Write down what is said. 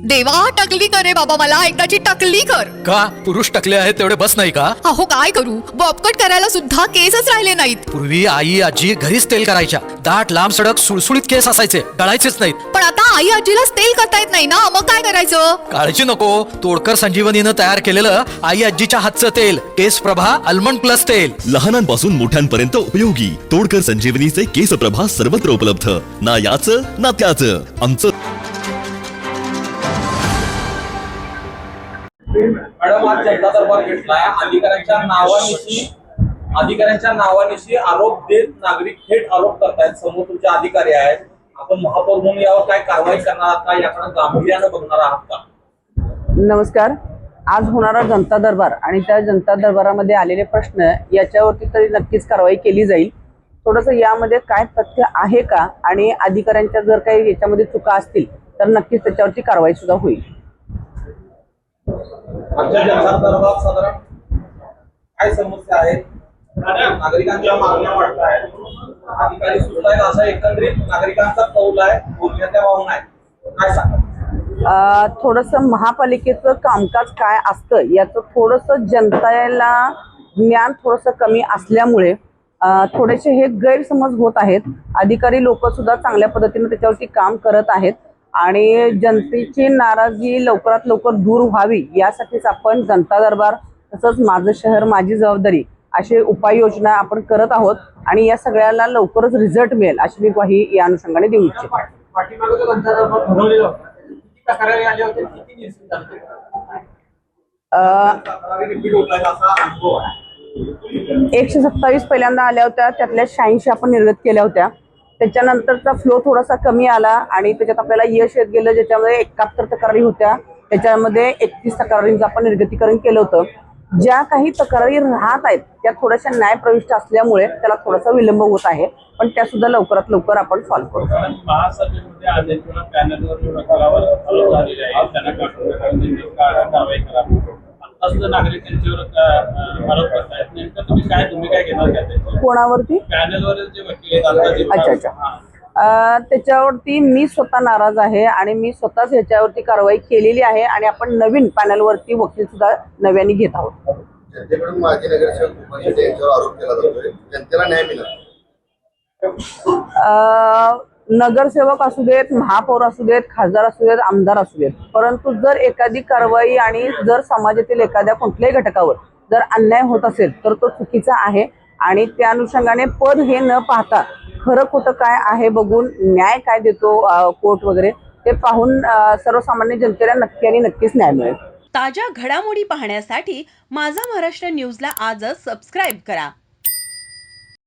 देवा टकली कर रे बाबा, मला एकदाची टकली कर. का पुरुष टकले आहेत तेवढे बस नाही का? अहो काय करू, बॉबकट करायला सुद्धा केसच राहिले नाहीत. पूर्वी आई आजी घरीच तेल करायच्या. दाट लांब सडक सुळसुळीत केस असायचे, गळायचेच नाहीत. पण आता आई आजीलाच तेल करता येत नाही ना, मग काय करायचं? काळजी नको, तोडकर संजीवनीनं तयार केलेलं आई आजीच्या हातचं तेल केस प्रभा आल्मंड प्लस तेल. लहानांपासून मोठ्यांपर्यंत उपयोगी तोडकर संजीवनीचे केस प्रभा सर्वत्र उपलब्ध. ना याचं ना त्याचं आमचं. मॅडम, आज जनता दरबार घेतलाय. अधिकाऱ्यांच्या नावानिशी आरोप देत नागरिक थेट आरोप करतायत. समोर तुमचे अधिकारी आहेत, आपण महापौर म्हणून यावर काय कारवाई करणार आहात का? याकडे गांभीर्याने बघणार आहात का? नमस्कार. आज होणारा जनता दरबार आणि त्या जनता दरबारामध्ये आलेले प्रश्न याच्यावरती तरी नक्कीच कारवाई केली जाईल. थोडंसं यामध्ये काय तथ्य आहे का आणि अधिकाऱ्यांच्या जर काही याच्यामध्ये चुका असतील तर नक्कीच त्याच्यावरती कारवाई सुद्धा होईल. आजच्या जनता दरबारात साधारण काय समस्या आहेत? नागरिकांच्या मागण्या वाढतायत, अधिकारी सुटतायत, असा एकंदरीत नागरिकांचा कौल आहे, बोलण्याच्या भावना आहेत. काय सांगा? थोडंसं महापालिकेचं कामकाज काय असतं याचं थोडंसं जनतेला ज्ञान थोडंसं कमी असल्यामुळे थोडेसे हे गैरसमज होत आहेत. अधिकारी लोक सुद्धा चांगल्या पद्धतीने त्याच्यावरती काम करत आहेत आणि जनतेची नाराजगी लवकरात लवकर दूर व्हावी यासाठीच आपण जनता दरबार तसंच माझं शहर माझी जबाबदारी असे उपाययोजना आपण करत आहोत आणि या सगळ्याला लवकरच रिझल्ट मिळेल अशी मी ग्वाही या अनुषंगाने देऊ इच्छितो. पाठीमागे जो जनता दरबार भरवलेला होता, किती तक्रारी आल्या होत्या, किती निरसन झाले? तक्रारी रिपीट होत आहेत असा अनुभव आहे. 127 पहिल्यांदा आल्या होत्या, त्यातल्या 86 आपण निर्गत केल्या होत्या. त्याच्यानंतरचा फ्लो थोडासा कमी आला आणि त्याच्यात आपल्याला यश येत गेलं, ज्याच्यामध्ये 71 तक्रारी होत्या. त्याच्यामध्ये 31 तक्रारींचं आपण निर्गतीकरण केलं होतं. ज्या काही तक्रारी राहत आहेत त्या थोड्याशा न्यायप्रविष्ट असल्यामुळे त्याला थोडासा विलंब होत आहे, पण त्या सुद्धा लवकरात लवकर आपण सॉल्व्ह करू. महासभेमध्ये आज एकूण पॅनलवर निवडणुकावर आरोप झालेले आहेत, त्यांना कारवाई करा. आता सुद्धा नागरिक त्यांच्यावर आरोप करतायत. नेमकं तुम्ही काय घेणार का? कोणावरती? पॅनलवर जे वकील आहेत. अच्छा. त्याच्यावरती मी स्वतः नाराज आहे आणि मी स्वतःच ह्याच्यावरती कारवाई केलेली आहे आणि आपण नवीन पॅनलवरती वकील सुद्धा नव्याने घेत आहोत. जनतेकडून माजी नगरसेवक उपाध्ये यांच्यावर आरोप केला जातोय, जनतेला न्याय मिळाला? नगरसेवक असू देत, महापौर असू देत, खासदार असू देत, आमदार असू देत, परंतु जर एखादी कारवाई आणि जर समाजातील एखाद्या कुठल्याही घटकावर जर अन्याय होत असेल तर तो चुकीचा आहे आणि त्या अनुषंगाने पद हे न पाहता खरं खोटं काय आहे बघून न्याय काय देतो कोर्ट वगैरे ते पाहून सर्वसामान्य जनतेला नक्की आणि नक्कीच न्याय मिळेल. ताज्या घडामोडी पाहण्यासाठी माझा महाराष्ट्र न्यूजला आजच सबस्क्राईब करा.